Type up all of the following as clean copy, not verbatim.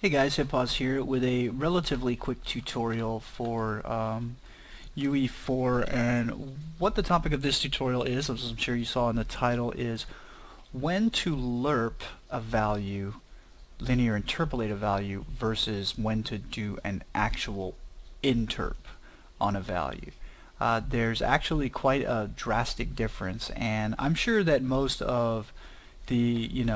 Hey guys, Hipos here with a relatively quick tutorial for UE4, and what the topic of this tutorial is, as I'm sure you saw in the title, is when to lerp a value, linear interpolate a value, versus when to do an actual interp on a value. There's actually quite a drastic difference, and I'm sure that most of the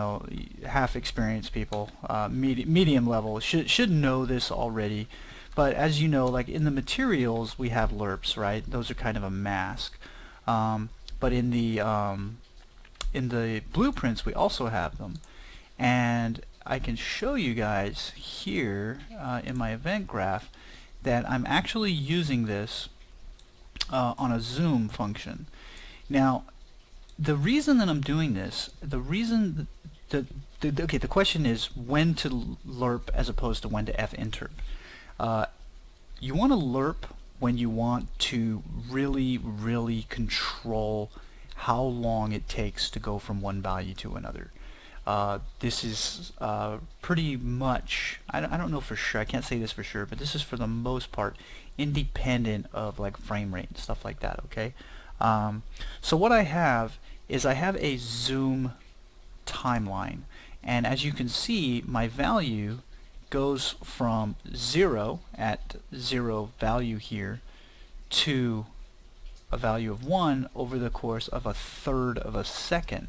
half experienced people, medium level, should know this already. But as you know, like in the materials we have lerps, right? Those are kind of a mask. But in the blueprints we also have them, and I can show you guys here in my event graph that I'm actually using this on a zoom function. Now, the reason that I'm doing this, the question is when to lerp as opposed to when to FInterp. You want to lerp when you want to really control how long it takes to go from one value to another. This is pretty much, I don't know for sure, I can't say this for sure, but this is for the most part independent of like frame rate and stuff like that, okay? So what I have is I have a zoom timeline, and as you can see, my value goes from 0 at 0 value here to a value of 1 over the course of 1/3 of a second.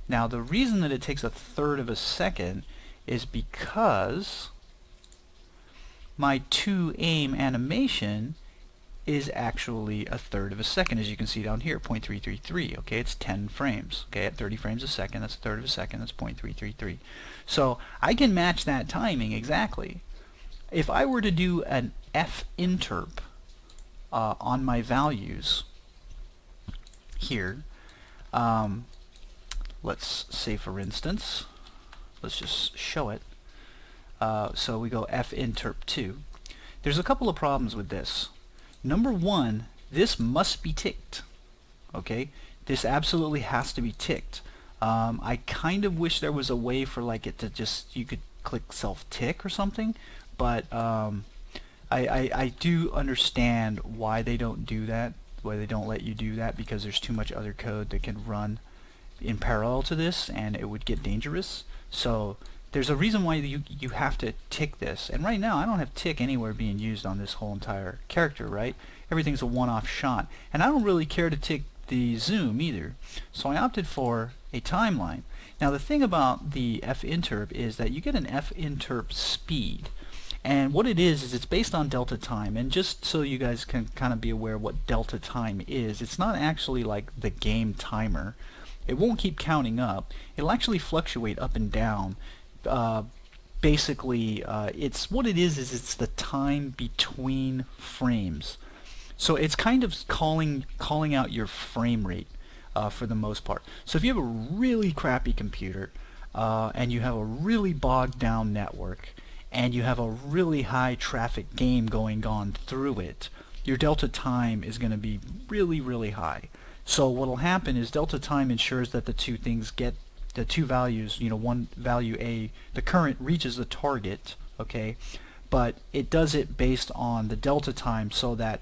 Now the reason that it takes 1/3 of a second is because my to aim animation is actually 1/3 of a second, as you can see down here, 0.333. Okay, it's 10 frames. Okay, at 30 frames a second, that's 1/3 of a second, that's 0.333. So I can match that timing exactly. If I were to do an FInterp on my values here, let's say for instance, let's just show it. So we go FInterp To. There's a couple of problems with this. Number one, this must be ticked. Okay, this absolutely has to be ticked. I kind of wish there was a way for like it to just, you could click self-tick or something, but I do understand why they don't do that, why they don't let you do that, because there's too much other code that can run in parallel to this and it would get dangerous. So there's a reason why you have to tick this, and right now I don't have tick anywhere being used on this whole entire character, right? Everything's a one-off shot, and I don't really care to tick the zoom either, so I opted for a timeline. Now the thing about the FInterp is that you get an FInterp speed, and what it is it's based on delta time, and just so you guys can kind of be aware what delta time is, it's not actually like the game timer. It won't keep counting up, it'll actually fluctuate up and down. Basically, it's what it is it's the time between frames. So it's kind of calling out your frame rate for the most part. So if you have a really crappy computer and you have a really bogged down network and you have a really high traffic game going on through it, your delta time is going to be really high. So what will happen is delta time ensures that the two things get the two values, one value A, the current reaches the target, okay, but it does it based on the delta time, so that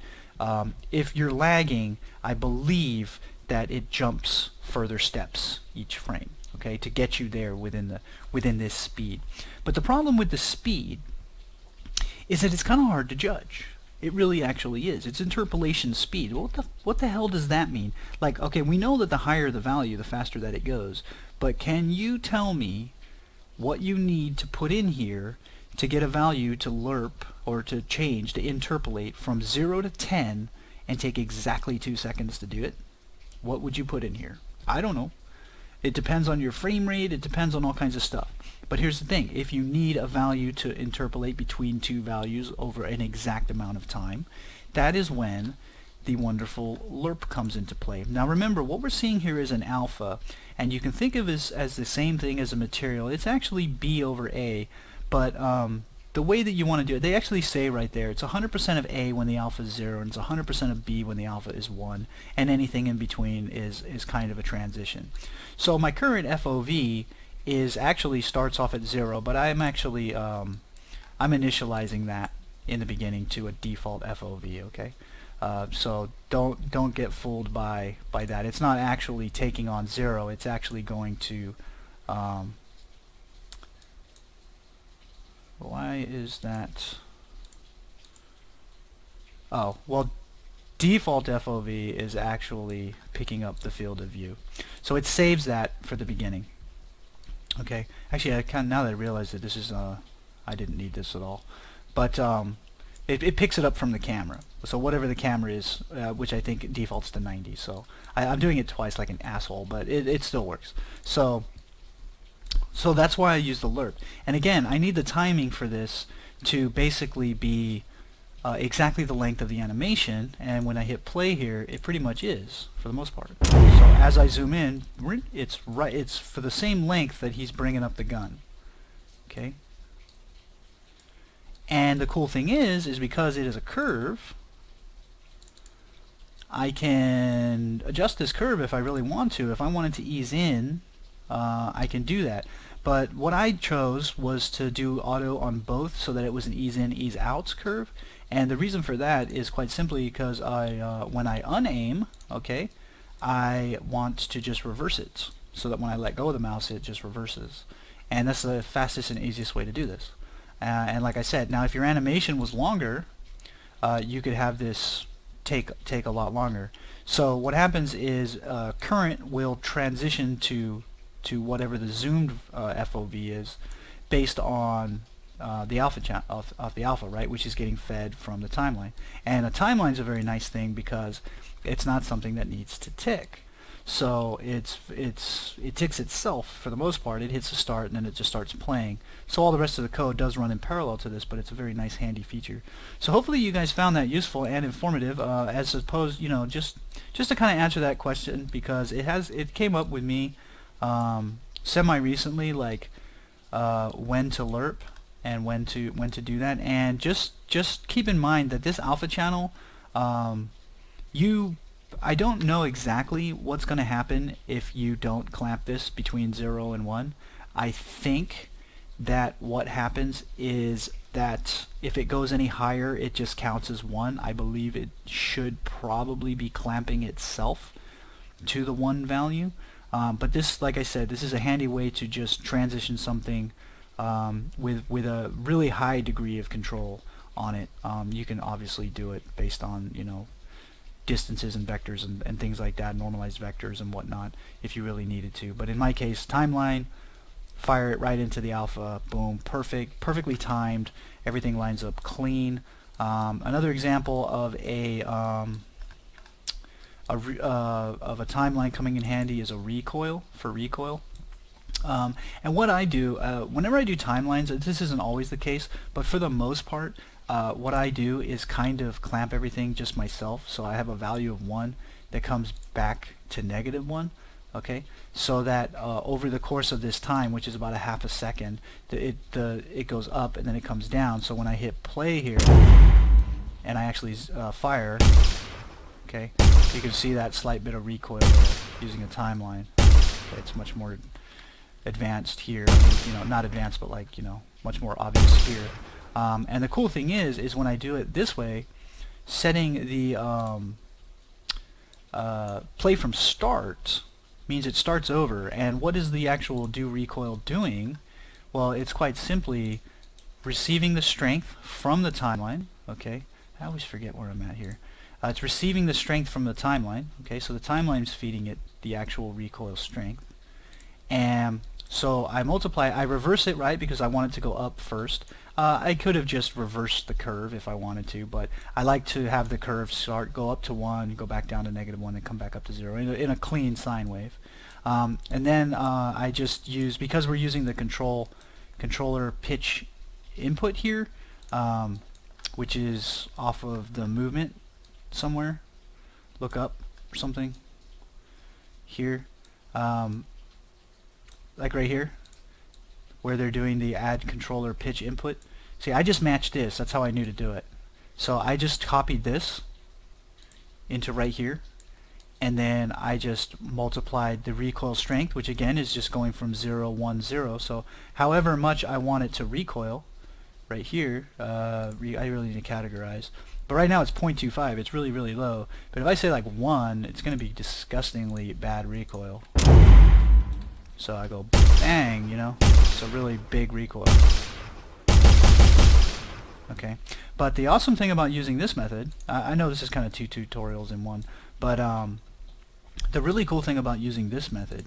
if you're lagging, I believe that it jumps further steps each frame, okay, to get you there within this speed. But the problem with the speed is that it's kind of hard to judge. It really actually is. It's interpolation speed. What the hell does that mean? Like, okay, we know that the higher the value, the faster that it goes. But can you tell me what you need to put in here to get a value to lerp, or to change, to interpolate from 0 to 10 and take exactly 2 seconds to do it? What would you put in here? I don't know. It depends on your frame rate, it depends on all kinds of stuff. But here's the thing, if you need a value to interpolate between two values over an exact amount of time, that is when the wonderful lerp comes into play. Now remember, what we're seeing here is an alpha, and you can think of it as the same thing as a material. It's actually B over A, but the way that you want to do it, they actually say right there, it's 100% of A when the alpha is 0, and it's 100% of B when the alpha is 1, and anything in between is kind of a transition. So my current FOV is actually starts off at 0, but I'm actually I'm initializing that in the beginning to a default FOV, okay? So don't get fooled by that. It's not actually taking on 0. It's actually going to why is that? Oh, well, default FOV is actually picking up the field of view. So it saves that for the beginning. Okay, actually, now that I realize that this is I didn't need this at all, but it picks it up from the camera. So whatever the camera is, which I think defaults to 90. So I'm doing it twice like an asshole, but it still works. So that's why I use the lerp. And again, I need the timing for this to basically be exactly the length of the animation, and when I hit play here, it pretty much is, for the most part. So as I zoom in, it's for the same length that he's bringing up the gun. Okay? And the cool thing is because it is a curve, I can adjust this curve if I really want to. If I wanted to ease in, I can do that. But what I chose was to do auto on both so that it was an ease in, ease out curve. And the reason for that is quite simply because when I unaim, okay, I want to just reverse it so that when I let go of the mouse, it just reverses. And that's the fastest and easiest way to do this. And like I said, now if your animation was longer, you could have this take a lot longer. So what happens is current will transition to whatever the zoomed FOV is based on the alpha of the alpha, right, which is getting fed from the timeline. And a timeline is a very nice thing because it's not something that needs to tick. So it ticks itself for the most part. It hits the start and then it just starts playing. So all the rest of the code does run in parallel to this, but it's a very nice handy feature. So hopefully you guys found that useful and informative, as opposed, you know, just to kind of answer that question, because it came up with me semi recently, like when to lerp and when to do that. And just keep in mind that this alpha channel, I don't know exactly what's going to happen if you don't clamp this between 0 and 1. I think that what happens is that if it goes any higher, it just counts as 1. I believe it should probably be clamping itself to the 1 value. But this, like I said, this is a handy way to just transition something with a really high degree of control on it. You can obviously do it based on, you know, distances and vectors and things like that, normalized vectors and whatnot, if you really needed to. But in my case, timeline, fire it right into the alpha, boom, perfectly timed, everything lines up clean. Another example of a timeline coming in handy is a recoil, for recoil. And what I do, whenever I do timelines, this isn't always the case, but for the most part, what I do is kind of clamp everything just myself. So I have a value of 1 that comes back to -1, okay? So that over the course of this time, which is about a half a second, it goes up and then it comes down. So when I hit play here, and I actually fire, okay, you can see that slight bit of recoil there using a timeline. Okay, it's much more advanced here. I mean, you know, not advanced, but like, you know, much more obvious here. And the cool thing is when I do it this way, setting the play from start means it starts over. And what is the actual do recoil doing? Well, it's quite simply receiving the strength from the timeline. Okay, I always forget where I'm at here. It's receiving the strength from the timeline. Okay, so the timeline's feeding it the actual recoil strength. And so I reverse it, right, because I want it to go up first. I could have just reversed the curve if I wanted to, but I like to have the curve go up to 1, go back down to -1, and come back up to 0 in a clean sine wave. And then I just use, because we're using the controller pitch input here, which is off of the movement somewhere. Look up or something here. Like right here, where they're doing the add controller pitch input. See, I just matched this. That's how I knew to do it. So I just copied this into right here, and then I just multiplied the recoil strength, which again is just going from 0, 1, 0. So however much I want it to recoil, right here, I really need to categorize. But right now it's 0.25. It's really, really low. But if I say like 1, it's going to be disgustingly bad recoil. So I go bang, you know. It's a really big recoil. Okay. But the awesome thing about using this method, I know this is kind of 2 tutorials in one, but the really cool thing about using this method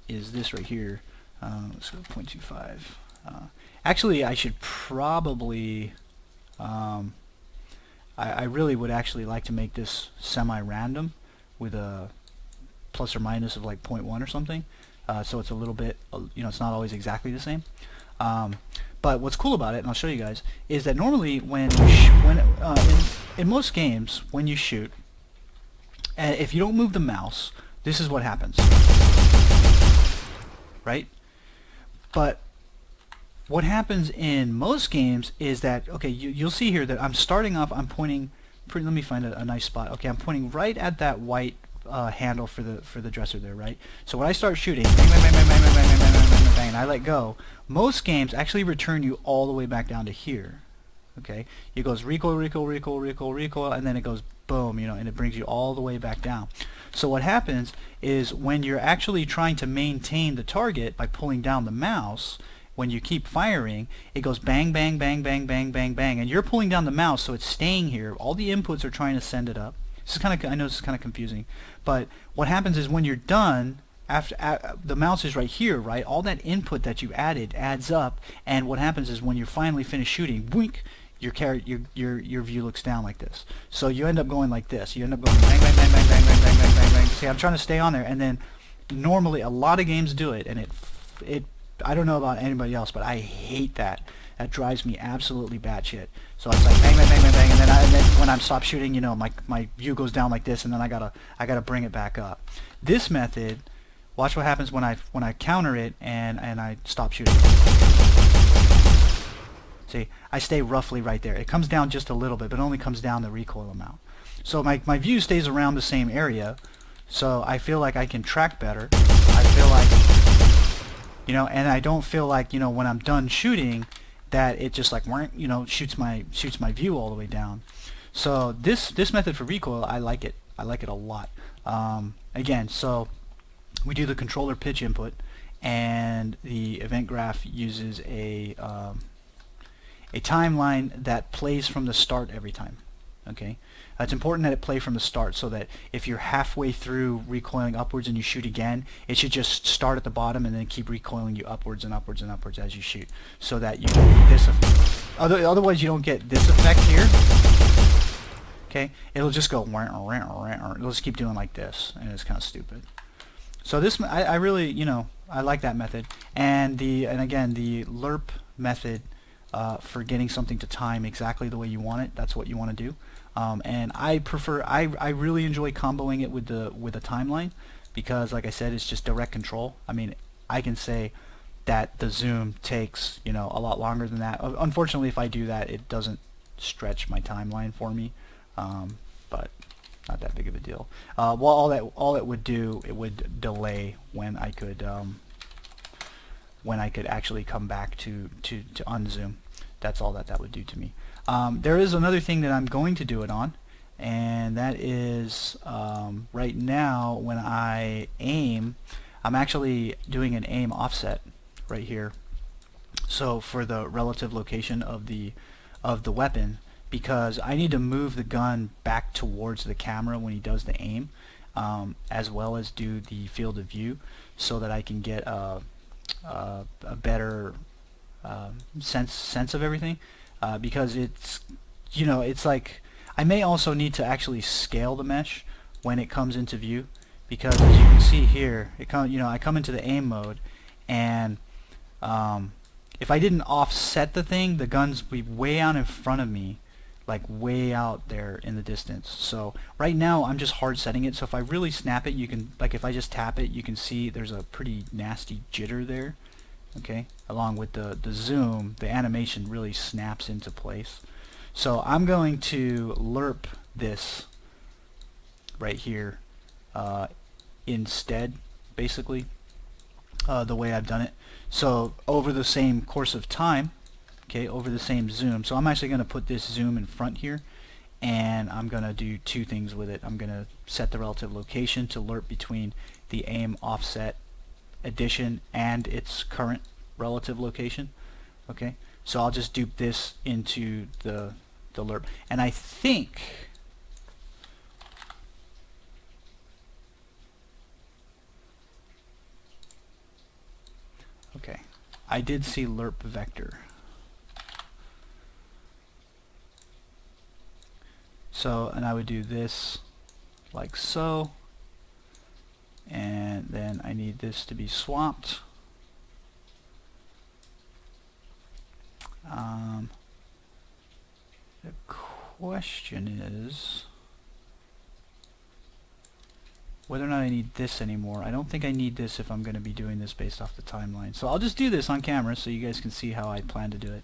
is this right here. Let's go 0.25. Actually, I should probably I really would actually like to make this semi-random with a plus or minus of like 0.1 or something, so it's a little bit, you know, it's not always exactly the same. But what's cool about it, and I'll show you guys, is that normally when in most games when you shoot, if you don't move the mouse, this is what happens, right? But what happens in most games is that, okay, you'll see here that I'm starting off, I'm pointing, let me find a nice spot. Okay, I'm pointing right at that white handle for the dresser there, right? So when I start shooting, bang, bang, bang, bang, bang, bang, bang, bang, bang, bang, bang, and I let go, most games actually return you all the way back down to here. Okay, it goes recoil, recoil, recoil, recoil, recoil, and then it goes boom, you know, and it brings you all the way back down. So what happens is when you're actually trying to maintain the target by pulling down the mouse, when you keep firing, it goes bang, bang, bang, bang, bang, bang, bang, and you're pulling down the mouse, so it's staying here. All the inputs are trying to send it up. This is kind of, I know this is kind of confusing, but what happens is when you're done, after the mouse is right here, right? All that input that you added adds up, and what happens is when you're finally finished shooting, wink, your view looks down like this. So you end up going like this. You end up going bang, bang, bang, bang, bang, bang, bang, bang, bang, bang. See, I'm trying to stay on there, and then normally a lot of games do it, and it I don't know about anybody else, but I hate that. That drives me absolutely batshit. So it's like bang, bang, bang, bang, bang, and then when I'm stopped shooting, you know, my view goes down like this, and then I gotta bring it back up. This method, watch what happens when I counter it and I stop shooting. See, I stay roughly right there. It comes down just a little bit, but it only comes down the recoil amount. So my view stays around the same area, so I feel like I can track better. I feel like, you know, and I don't feel like, you know, when I'm done shooting, that it just like, you know, shoots my view all the way down. So this method for recoil, I like it. I like it a lot. Again, so we do the controller pitch input, and the event graph uses a timeline that plays from the start every time. Okay, it's important that it play from the start, so that if you're halfway through recoiling upwards and you shoot again, it should just start at the bottom and then keep recoiling you upwards and upwards and upwards as you shoot, so that you get this effect. Otherwise you don't get this effect here. Okay, it'll just go, it'll just keep doing like this, and it's kind of stupid. So this, I really, you know, I like that method, and again the lerp method for getting something to time exactly the way you want it. That's what you want to do. And I prefer, I really enjoy comboing it with a timeline, because like I said, it's just direct control. I mean, I can say that the zoom takes, you know, a lot longer than that. Unfortunately, if I do that, it doesn't stretch my timeline for me, but not that big of a deal. Well, all it would do, it would delay when I could actually come back to unzoom. That's all that would do to me. There is another thing that I'm going to do it on, and that is right now when I aim, I'm actually doing an aim offset right here. So for the relative location of the weapon, because I need to move the gun back towards the camera when he does the aim, as well as do the field of view, so that I can get a better sense of everything, because it's, you know, it's like I may also need to actually scale the mesh when it comes into view, because as you can see here, I come into the aim mode, and if I didn't offset the thing, the guns would be way out in front of me, like way out there in the distance. So right now I'm just hard setting it, so if I really snap it, you can, like if I just tap it, you can see there's a pretty nasty jitter there. Okay, along with the zoom, the animation really snaps into place. So I'm going to lerp this right here instead, basically, the way I've done it. So over the same course of time, okay, over the same zoom. So I'm actually going to put this zoom in front here, and I'm going to do two things with it. I'm going to set the relative location to lerp between the aim offset addition and its current relative location. Okay, so I'll just dupe this into the lerp, and I think okay, I did see lerp vector. So, and I would do this like so, and then I need this to be swapped. The question is whether or not I need this anymore. I don't think I need this if I'm going to be doing this based off the timeline. So I'll just do this on camera so you guys can see how I plan to do it.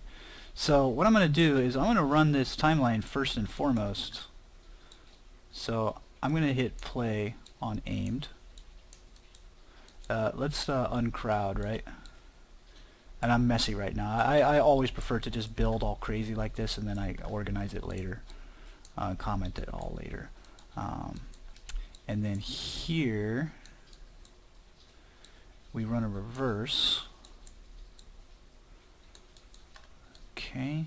So what I'm going to do is I'm going to run this timeline first and foremost. So I'm going to hit play on aimed. Let's uncrowd, right? And I'm messy right now. I always prefer to just build all crazy like this, and then I organize it later, comment it all later. And then here we run a reverse. Okay.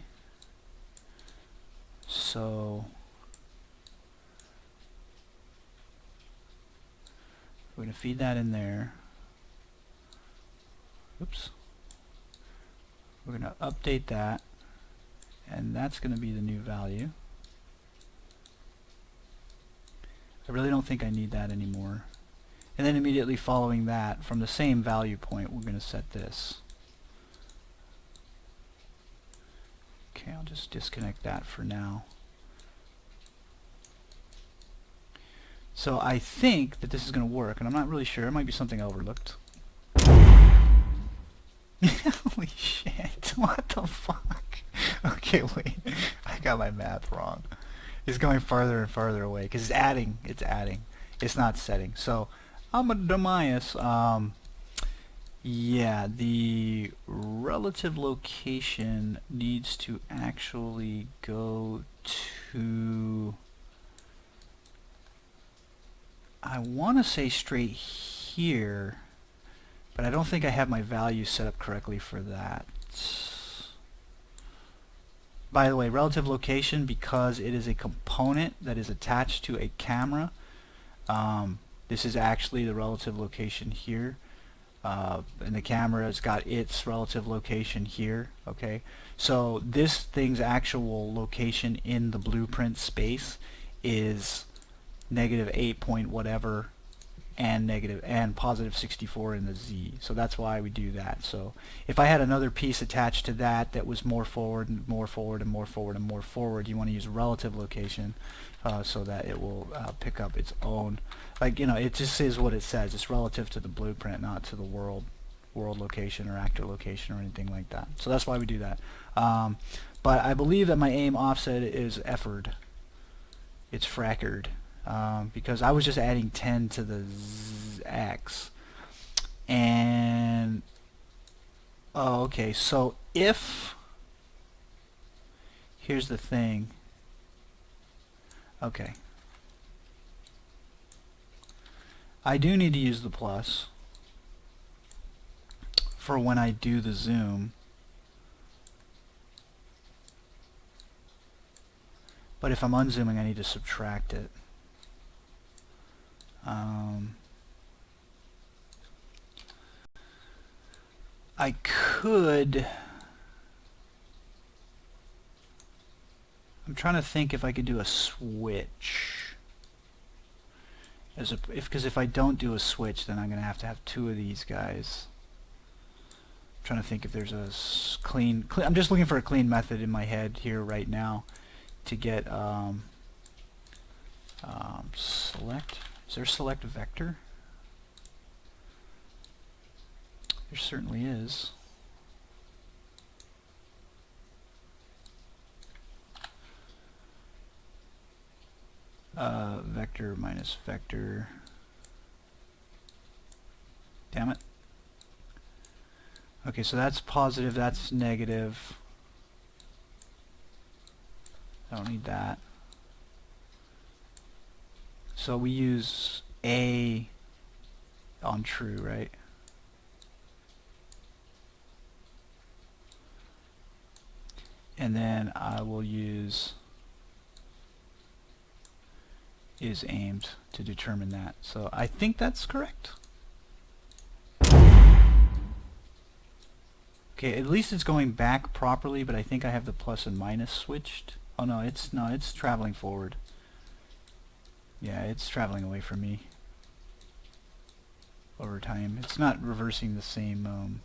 So we're going to feed that in there. Oops. We're going to update that, and that's going to be the new value. I really don't think I need that anymore. And then immediately following that, from the same value point, we're going to set this. Okay, I'll just disconnect that for now. So I think that this is going to work, and I'm not really sure. It might be something I overlooked. Holy shit, what the fuck? Okay, wait, I got my math wrong. It's going farther and farther away, because it's adding, it's not setting. So, I'm a dumbass. Yeah, the relative location needs to actually go to, I want to say straight here, but I don't think I have my value set up correctly for that. By the way, relative location, because it is a component that is attached to a camera, this is actually the relative location here, and the camera has got its relative location here. Okay, so this thing's actual location in the blueprint space is -8 point whatever and positive 64 in the Z. So that's why we do that. So if I had another piece attached to that that was more forward and more forward and more forward and more forward, you want to use relative location so that it will pick up its own, like, you know, it just is what it says. It's relative to the blueprint, not to the world location or actor location or anything like that. So that's why we do that. But I believe that my aim offset is effered. It's frackered. Because I was just adding 10 to the x, and oh, okay, so if, here's the thing, okay, I do need to use the plus for when I do the zoom, but if I'm unzooming I need to subtract it. I could, I'm trying to think if I could do a switch, because if I don't do a switch, then I'm going to have two of these guys. I'm trying to think if there's a clean, I'm just looking for a clean method in my head here right now to get select. Is there select vector? There certainly is. Vector minus vector. Damn it. Okay, so that's positive, that's negative. I don't need that. So we use A on true, right? And then I will use is aimed to determine that. So I think that's correct. Okay, at least it's going back properly, but I think I have the plus and minus switched. Oh no, it's traveling forward. Yeah, it's traveling away from me over time. It's not reversing the same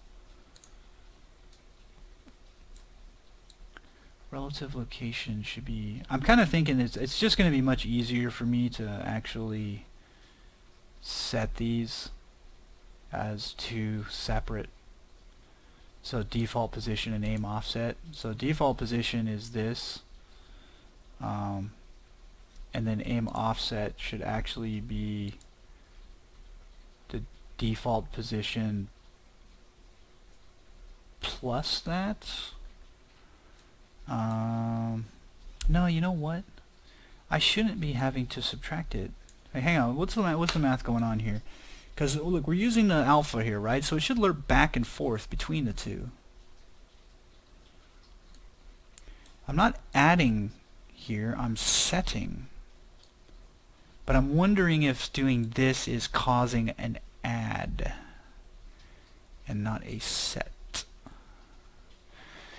relative location should be... I'm kind of thinking it's just going to be much easier for me to actually set these as two separate. So default position and aim offset. So default position is this, and then aim offset should actually be the default position plus that. No, you know what? I shouldn't be having to subtract it. Hey, hang on, what's the math going on here? Because look, we're using the alpha here, right? So it should lerp back and forth between the two. I'm not adding here, I'm setting. But I'm wondering if doing this is causing an add and not a set.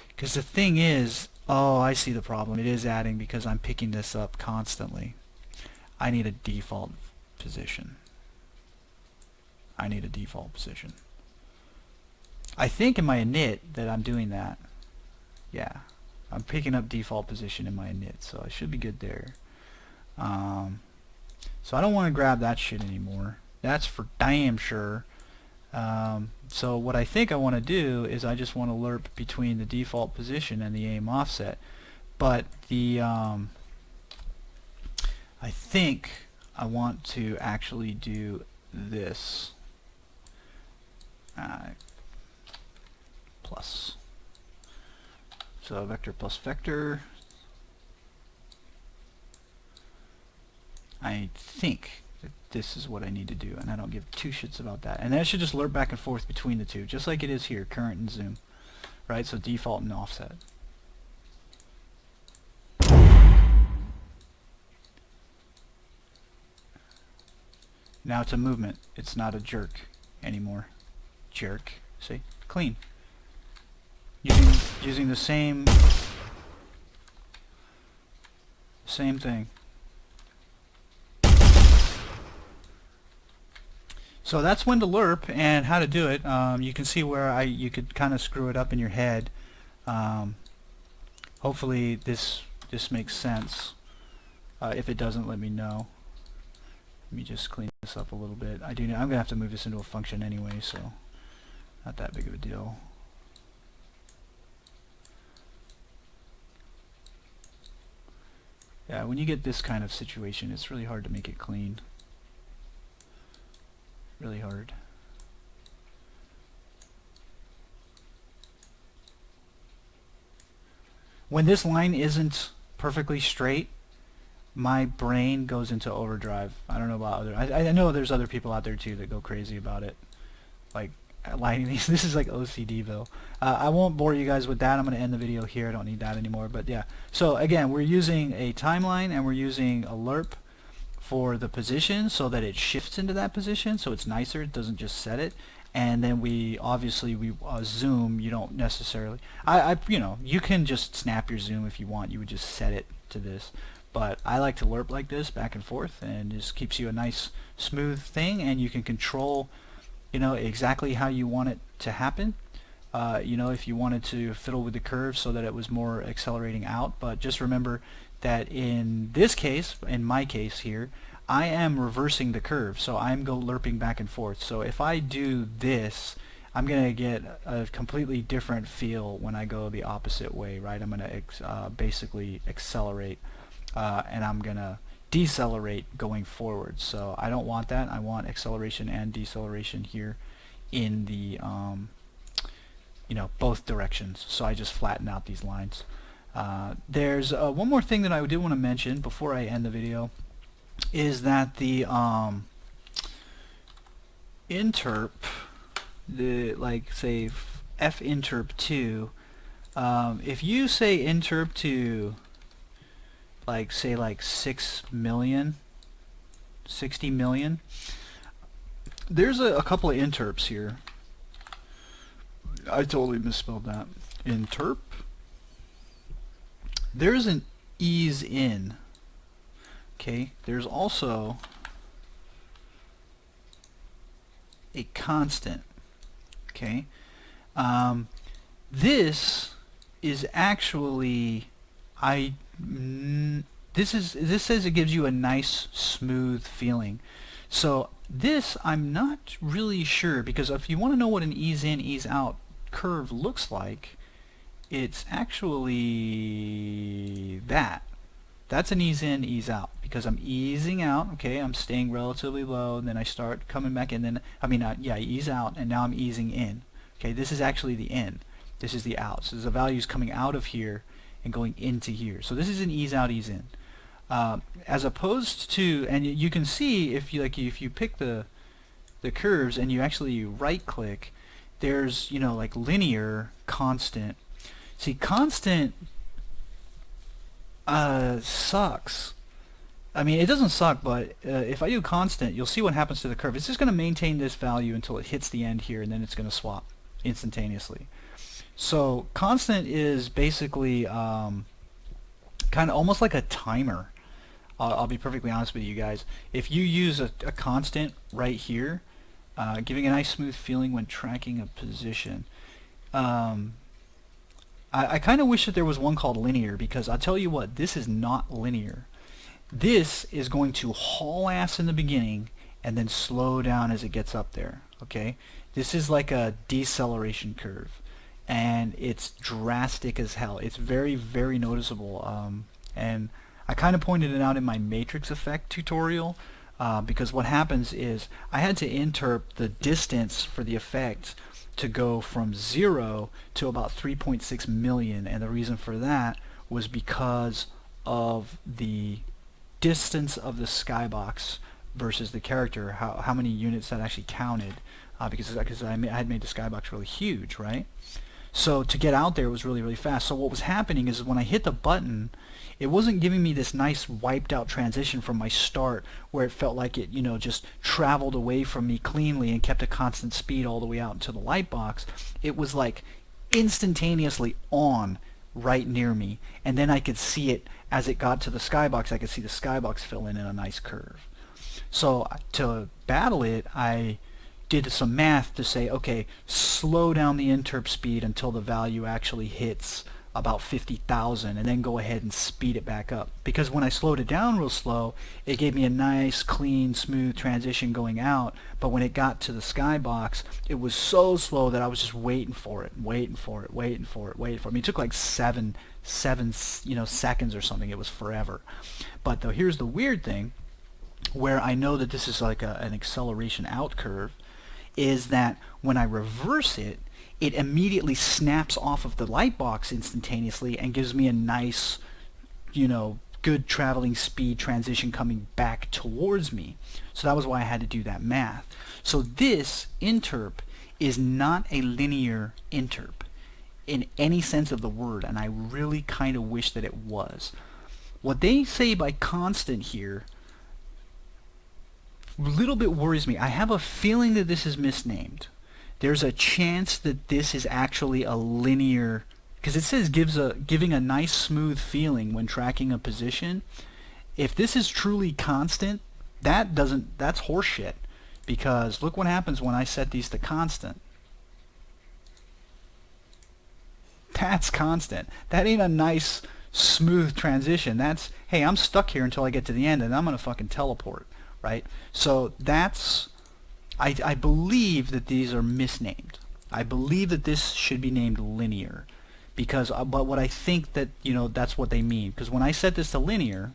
Because the thing is, oh, I see the problem. It is adding because I'm picking this up constantly. I need a default position. I need a default position. I think in my init that I'm doing that. Yeah, I'm picking up default position in my init, so I should be good there. So I don't want to grab that shit anymore. That's for damn sure. So what I think I want to do is I just want to lerp between the default position and the aim offset. But the I think I want to actually do this. Plus. So vector plus vector. I think that this is what I need to do, and I don't give two shits about that. And that should just lerp back and forth between the two, just like it is here, current and zoom. Right? So default and offset. Now it's a movement. It's not a jerk anymore. Jerk. See? Clean. Using the same thing. So that's when to lerp and how to do it. You can see where you could kind of screw it up in your head. Hopefully this makes sense. If it doesn't, let me know. Let me just clean this up a little bit. I'm gonna have to move this into a function anyway, so not that big of a deal. Yeah, when you get this kind of situation, it's really hard to make it clean. Really hard. When this line isn't perfectly straight, my brain goes into overdrive. I don't know about other. I know there's other people out there too that go crazy about it, like lining these. This is like OCDville. I won't bore you guys with that. I'm going to end the video here. I don't need that anymore. But yeah. So again, we're using a timeline and we're using a lerp for the position so that it shifts into that position, so it's nicer. It doesn't just set it. And then we zoom. You don't necessarily. You can just snap your zoom if you want. You would just set it to this. But I like to lerp like this back and forth, and just keeps you a nice smooth thing, and you can control, exactly how you want it to happen. If you wanted to fiddle with the curve so that it was more accelerating out, but just remember that in this case, in my case here, I am reversing the curve, so I'm lerping back and forth. So if I do this, I'm going to get a completely different feel when I go the opposite way, right? I'm going to basically accelerate, and I'm going to decelerate going forward. So I don't want that. I want acceleration and deceleration here in the both directions. So I just flatten out these lines. There's one more thing that I did want to mention before I end the video, is that the interp, the like say FInterp To, if you say interp to like say like 6 million, 60 million, there's a couple of interps here. I totally misspelled that. Interp. There's an ease in. Okay, there's also a constant. Okay, this is actually this says it gives you a nice smooth feeling. So this I'm not really sure, because if you want to know what an ease in ease out curve looks like, it's actually that's an ease in ease out, because I'm easing out. Okay, I'm staying relatively low, and then I start coming back in, then I ease out, and now I'm easing in. Okay, this is actually the in, this is the out, so the values coming out of here and going into here. So this is an ease out ease in, as opposed to, and you can see if you if you pick the curves and you actually right click, there's like linear, constant. See, constant sucks. I mean, it doesn't suck, but if I do constant, you'll see what happens to the curve. It's just going to maintain this value until it hits the end here, and then it's going to swap instantaneously. So constant is basically kind of almost like a timer. I'll be perfectly honest with you guys. If you use a constant right here, giving a nice smooth feeling when tracking a position, I kind of wish that there was one called linear, because I'll tell you what, this is not linear. This is going to haul ass in the beginning and then slow down as it gets up there. Okay, this is like a deceleration curve, and it's drastic as hell. It's very, very noticeable, and I kind of pointed it out in my matrix effect tutorial, because what happens is I had to interp the distance for the effect to go from 0 to about 3.6 million, and the reason for that was because of the distance of the skybox versus the character, how many units that actually counted, because I had made the skybox really huge, right? So to get out there was really, really fast. So what was happening is when I hit the button, it wasn't giving me this nice wiped out transition from my start where it felt like it just traveled away from me cleanly and kept a constant speed all the way out into the light box. It was like instantaneously on right near me, and then I could see it as it got to the skybox. I could see the skybox fill in a nice curve. So to battle it, I did some math to say, okay, slow down the interp speed until the value actually hits about 50,000, and then go ahead and speed it back up. Because when I slowed it down real slow, it gave me a nice, clean, smooth transition going out, but when it got to the skybox, it was so slow that I was just waiting for it. I mean, it took like seven seconds or something. It was forever. But though, here's the weird thing, where I know that this is like an acceleration out curve, is that when I reverse it, it immediately snaps off of the light box instantaneously and gives me a nice, good traveling speed transition coming back towards me. So that was why I had to do that math. So this interp is not a linear interp in any sense of the word, and I really kind of wish that it was. What they say by constant here a little bit worries me. I have a feeling that this is misnamed. There's a chance that this is actually a linear, because it says giving a nice smooth feeling when tracking a position. If this is truly constant, that's horseshit, because look what happens when I set these to constant. That's constant. That ain't a nice smooth transition. That's, hey, I'm stuck here until I get to the end and I'm gonna fucking teleport, right? So that's, I believe that these are misnamed. I believe that this should be named linear, because but what I think that that's what they mean, because when I set this to linear,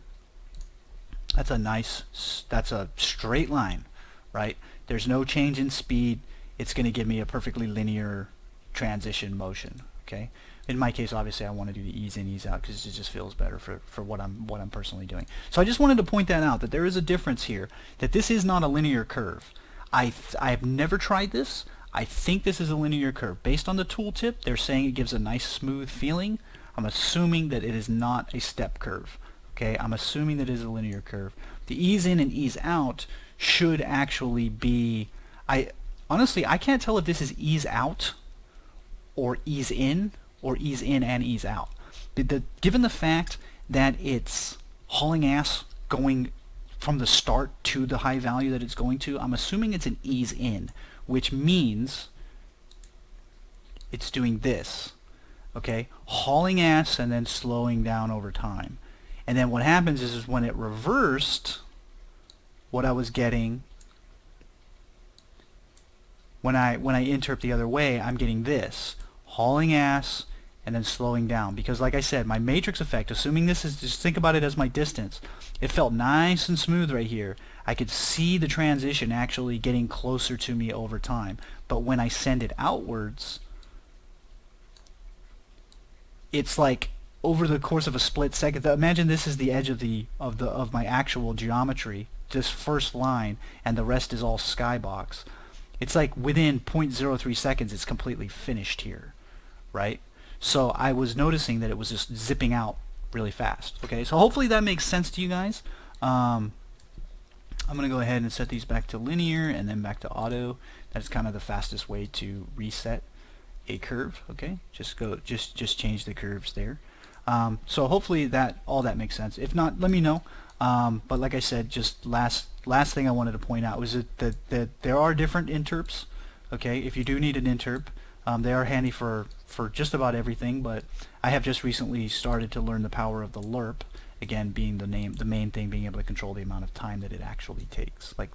that's a straight line, right? There's no change in speed. It's going to give me a perfectly linear transition motion, okay? In my case, obviously, I want to do the ease in, ease out because it just feels better for what I'm personally doing. So I just wanted to point that out, that there is a difference here, that this is not a linear curve. I've never tried this. I think this is a linear curve. Based on the tooltip, they're saying it gives a nice smooth feeling. I'm assuming that it is not a step curve. Okay, I'm assuming that it is a linear curve. The ease in and ease out should actually be, honestly, I can't tell if this is ease out or ease in and ease out. Given the fact that it's hauling ass going from the start to the high value that it's going to, I'm assuming it's an ease in, which means it's doing this, okay? Hauling ass and then slowing down over time. And then what happens is when it reversed, what I was getting, when I interp the other way, I'm getting this, hauling ass and then slowing down. Because like I said, my matrix effect, assuming this is, just think about it as my distance, it felt nice and smooth right here. I could see the transition actually getting closer to me over time. But when I send it outwards, it's like over the course of a split second. Imagine this is the edge of my actual geometry, this first line, and the rest is all skybox. It's like within 0.03 seconds it's completely finished here, right? So I was noticing that it was just zipping out really fast. Okay, so hopefully that makes sense to you guys. I'm going to go ahead and set these back to linear and then back to auto. That's kind of the fastest way to reset a curve. Okay, just change the curves there. So hopefully all that makes sense. If not, let me know. But like I said, just last thing I wanted to point out was that there are different interps. Okay, if you do need an interp, they are handy for just about everything. But I have just recently started to learn the power of the lerp. Again, being the main thing, being able to control the amount of time that it actually takes, like,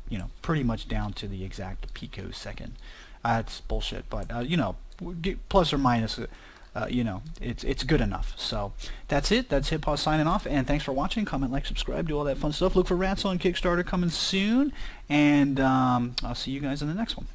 you know, pretty much down to the exact picosecond. It's bullshit, but you know, plus or minus, you know, it's good enough. So that's it. That's HitPaw signing off, and thanks for watching. Comment, like, subscribe, do all that fun stuff. Look for Rats on Kickstarter coming soon, and I'll see you guys in the next one.